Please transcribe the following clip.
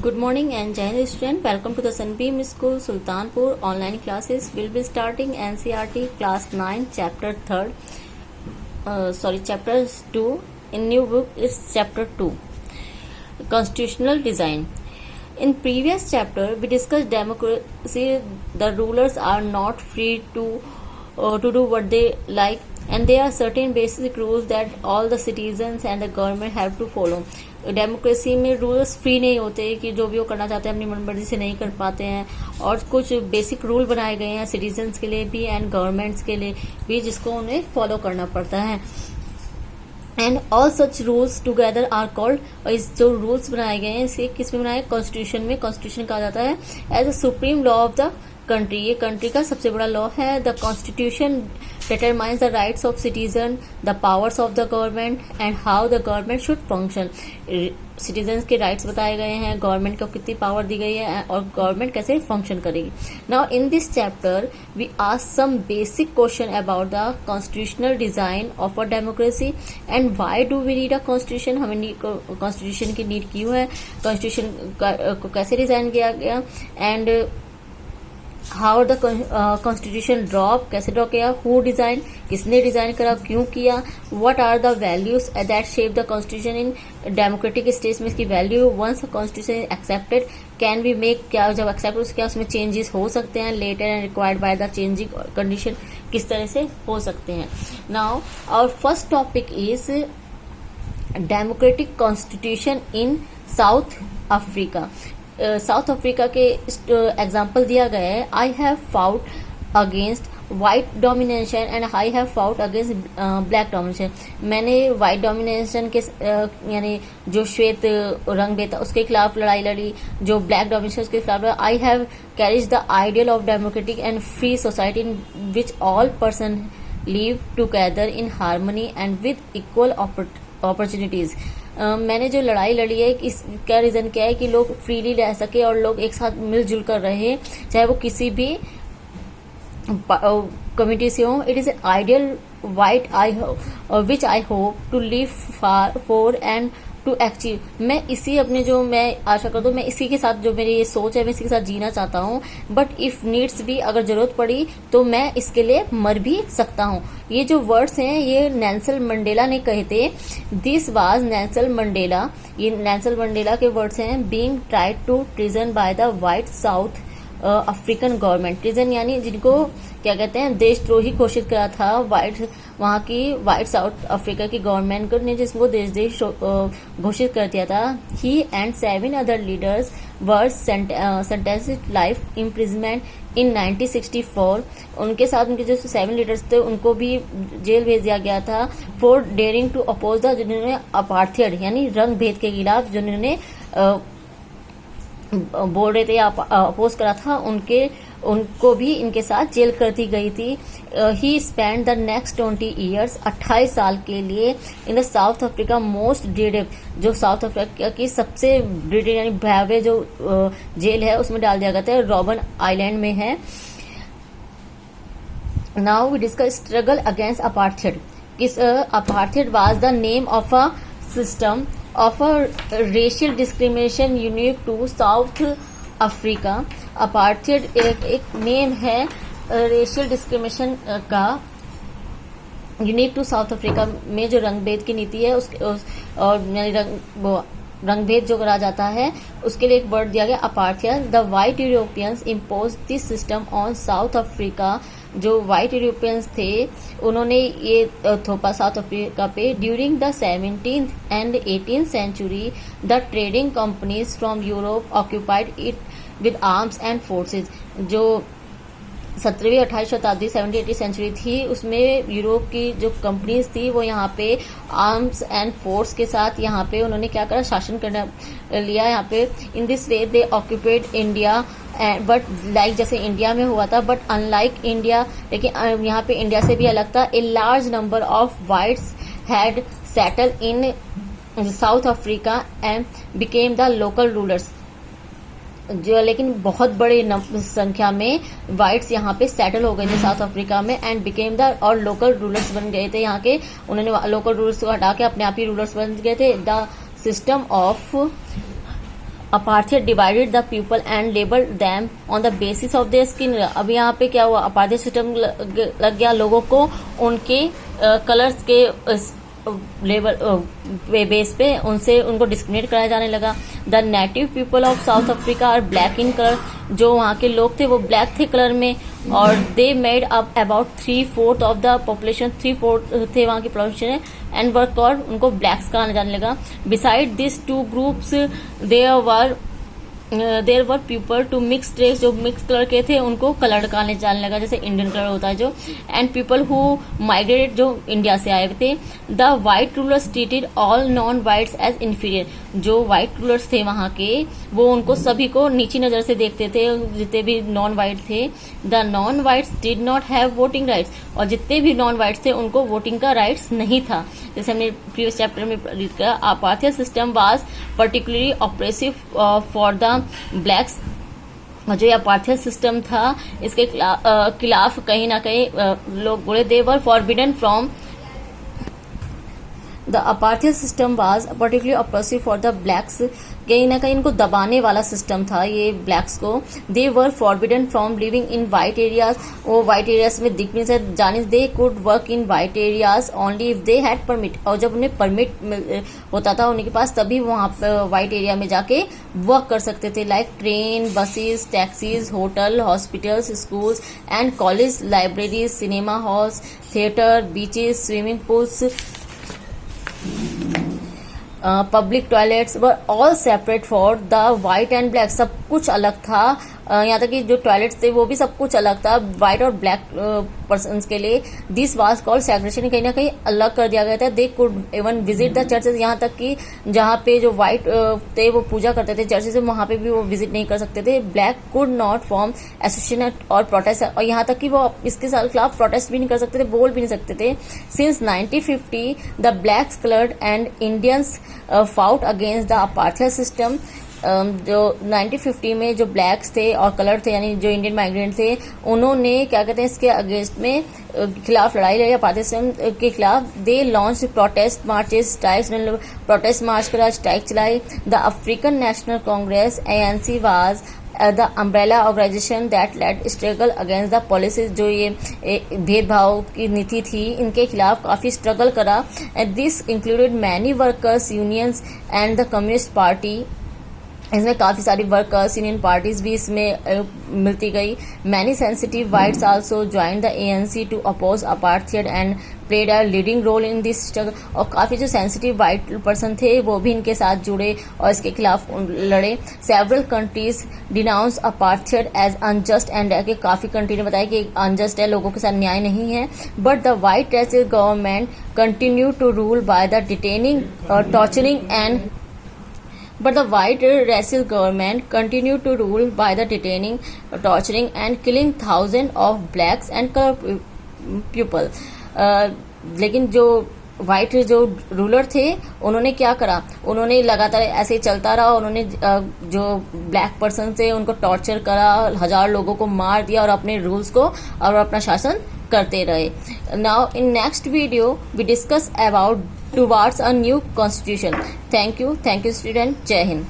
Good morning and Jai Hind student. Welcome to the Sunbeam School Sultanpur. Online classes will be starting NCERT class 9 chapter 3rd. Chapter 2. In new book is chapter 2. Constitutional design. In previous chapter we discussed democracy. The rulers are not free to do what they like, and there are certain basic rules that all the citizens and the government have to follow. Democracy में rules free नहीं होते कि जो भी वो करना चाहते हैं अपनी मनमर्जी से नहीं कर पाते हैं, और कुछ बेसिक रूल बनाए गए हैं सिटीजन्स के लिए भी एंड गवर्नमेंट्स के लिए भी, जिसको उन्हें फॉलो करना पड़ता है. And all such rules together are called, और इस जो रूल्स बनाए गए हैं इसे किस में बनाए? कॉन्स्टिट्यूशन में. कॉन्स्टिट्यूशन कहा जाता है as a supreme law of the country. ये कंट्री का सबसे बड़ा लॉ है. The constitution determines the rights of citizen, the powers of the government and how the government should function. Citizens के राइट्स बताए गए हैं, गवर्नमेंट को कितनी पावर दी गई है और गवर्नमेंट कैसे फंक्शन करेगी. Now in this chapter we ask some basic question about the constitutional design of a democracy and why do we need a constitution. हमें कॉन्स्टिट्यूशन की नीड क्यों है, कॉन्स्टिट्यूशन को कैसे डिजाइन किया गया, एंड हाउ द कॉन्स्टिट्यूशन कैसे draw किया, हु डिजाइन, किसने डिजाइन करा, क्यों किया, what are the values that shape the constitution in democratic states में इसकी value. Once constitution is accepted can be make, क्या जब एक्सेप्ट क्या उसमें चेंजेस हो सकते हैं, later and required by the changing condition किस तरह से हो सकते हैं. Now our first topic is democratic constitution in South Africa. South Africa के एग्जाम्पल दिया गया है. I have fought against white domination and I have fought against black domination. मैंने व्हाइट डोमिनेशन के यानी जो श्वेत रंग था उसके खिलाफ लड़ाई लड़ी, जो ब्लैक डोमिनेशन उसके खिलाफ. I have carriage the ideal of democratic and free society in which all person live together in harmony and with equal opportunities. मैंने जो लड़ाई लड़ी है इसका रीजन क्या है कि लोग फ्रीली रह सके और लोग एक साथ मिलजुल कर रहे, चाहे वो किसी भी कम्युनिटी से हो. It is an ideal white which I hope to live for and to achieve. मैं इसी अपने जो मैं आशा करता हूँ, मैं इसी के साथ जो मेरी ये सोच है मैं इसी के साथ जीना चाहता हूँ. बट इफ नीड्स भी, अगर जरूरत पड़ी तो मैं इसके लिए मर भी सकता हूँ. ये जो वर्ड्स हैं ये नेल्सन मंडेला ने कहे थे. This was Nelson Mandela. ये नेल्सन मंडेला के वर्ड्स हैं. Being tried to treason by the white South African government. Treason यानी जिनको क्या कहते हैं, देशद्रोही घोषित करा था वहां की वाइट साउथ अफ्रीका की गवर्नमेंट ने, जिसको देश घोषित कर दिया था. He and 7 other leaders were sentenced life imprisonment in 1964. उनके साथ उनके जो 7 लीडर्स थे उनको भी जेल भेज दिया गया था for daring to oppose the, जिन्होंने अपार्थेड यानी रंग भेद के खिलाफ जिन्होंने बोल रहे थे या अपोज करा था, उनको भी इनके साथ जेल कर दी गई थी. ही स्पेंड द नेक्स्ट 20 ईयर्स 28 साल के लिए in the south Africa most dreaded, जो साउथ अफ्रीका की सबसे ड्रेडेड यानी भयावह जो जेल है उसमें डाल दिया गया था, रॉबन आइलैंड में है. Now we discuss struggle against apartheid. Apartheid was the name of a system of a racial discrimination unique to South Africa. Apartheid एक नेम है रेशियल डिस्क्रिमिनेशन का यूनिक टू साउथ अफ्रीका में जो रंगभेद की नीति है और रंगभेद जो करा जाता है उसके लिए एक वर्ड दिया गया apartheid. The white Europeans impose this system on South Africa. जो व्हाइट यूरोपियंस थे उन्होंने ये थोपा साउथ अफ्रीका पे. During the 17th and 18th century the trading companies from Europe occupied it with arms and forces. जो 17वीं 18वीं शताब्दी 17th-18th century थी उसमें यूरोप की जो कंपनीज थी वो यहाँ पे आर्म्स एंड फोर्स के साथ यहाँ पे उन्होंने क्या करा, शासन करना लिया यहाँ पे. In this way they occupied India but like जैसे इंडिया में हुआ था, बट अनलाइक इंडिया, लेकिन यहाँ पे इंडिया से भी अलग था. A large number of whites had settle in South Africa and became the local rulers. जो लेकिन बहुत बड़े संख्या में वाइट्स यहाँ पे सेटल हो गए थे साउथ अफ्रीका में एंड बिकेम द, और लोकल रूलर्स बन गए थे यहाँ के. उन्होंने लोकल रूलर्स को हटा के अपने आप ही रूलर्स बन गए थे. The system of apartheid divided the people and labelled them on the basis of their skin. अब यहाँ पे क्या हुआ, अपार्थियड सिस्टम लग गया, लोगों को उनके कलर्स के लेवल बेस पे उनसे उनको डिस्क्रिमिनेट कराया जाने लगा। The native people of South Africa are black in colour, जो वहाँ के लोग थे वो ब्लैक थे कलर में, और they made up about 3/4 of the population, 3/4 थे वहाँ की पॉपुलेशन, एंड वर कॉल्ड, उनको ब्लैक्स कहा जाने लगा। Beside this two groups there were people to mix race, जो मिक्स कलर के थे उनको कलर कहने जाने लगा, जैसे इंडियन कलर होता है जो, एंड पीपल हु माइग्रेटेड, जो इंडिया से आए थे। The white rulers treated all non whites as inferior, जो वाइट रूलर्स थे वहाँ के वो उनको सभी को नीची नज़र से देखते थे, जितने भी नॉन वाइट थे। The non whites did not have voting rights, और जितने भी नॉन वाइट्स थे उनको वोटिंग का राइट्स नहीं था। जैसे हमने प्रीवियस चैप्टर में रीड किया, apartheid system was particularly oppressive for the blacks, जो ये अपार्थियड सिस्टम था इसके खिलाफ कहीं ना कहीं लोग बोले, they were forbidden from the apartheid system was particularly oppressive for the blacks, कहीं ना कहीं इनको दबाने वाला सिस्टम था ये ब्लैक्स को। They were forbidden from living in white areas, वो वाइट एरियाज में दिख नहीं सकते जाने, they could work in white areas only if they had permit, और जब उन्हें परमिट होता था उनके पास तभी वहाँ पर वाइट एरिया में जाके वर्क कर सकते थे, like train, buses, taxis, hotel, hospitals, schools and college, libraries, cinema halls, theatre, beaches, swimming pools, public toilets were all separate for the white and black, सब कुछ अलग था। यहाँ तक कि जो टॉयलेट्स थे वो भी सब कुछ अलग था वाइट और ब्लैक पर्सन्स के लिए। दिस वाज कॉल्ड सेग्रेगेशन, कहीं ना कहीं अलग कर दिया गया था। They could even visit the churches, यहाँ तक कि जहाँ पे जो वाइट थे वो पूजा करते थे चर्चेस, वहाँ पे भी वो विजिट नहीं कर सकते थे। Black could not form association और प्रोटेस्ट, और यहाँ तक कि वो इसके खिलाफ प्रोटेस्ट भी नहीं कर सकते थे, बोल भी नहीं सकते थे। Since 1950 the blacks coloured and Indians fought against the apartheid system, जो 1950 में जो ब्लैक्स थे और कलर थे यानी जो इंडियन माइग्रेंट थे, उन्होंने क्या कहते हैं इसके अगेंस्ट में खिलाफ लड़ाई लड़ी अपार्थियड सिस्टम के खिलाफ। They launch protest marches, strikes, protest march करा, स्ट्राइक चलाई। The African National Congress ANC was the umbrella organisation that led struggle against the policies, जो ये भेदभाव की नीति थी इनके खिलाफ काफी स्ट्रगल करा। And this included many workers unions and the communist party, इसमें काफी सारी वर्कर्स यूनियन पार्टीज भी इसमें मिलती गई। Many sensitive whites also join the ANC to oppose apartheid and played a leading role in this struggle, और काफी जो सेंसिटिव वाइट पर्सन थे वो भी इनके साथ जुड़े और इसके खिलाफ लड़े। Several countries denounce apartheid as unjust, and काफी कंट्री ने बताया कि अनजस्ट है, लोगों के साथ न्याय नहीं है। But the white racist government continue to rule by the detaining, torturing and But the white racist government continued to rule by the detaining, torturing and killing thousands of blacks and colored people. लेकिन जो white जो ruler थे उन्होंने क्या करा, उन्होंने लगातार ऐसे ही चलता रहा, उन्होंने जो ब्लैक पर्सन थे उनको टॉर्चर करा, 1000 लोगों को मार दिया और अपने रूल्स को और अपना शासन करते रहे। Now in next video we discuss about towards a new constitution. Thank you student. Jai Hind.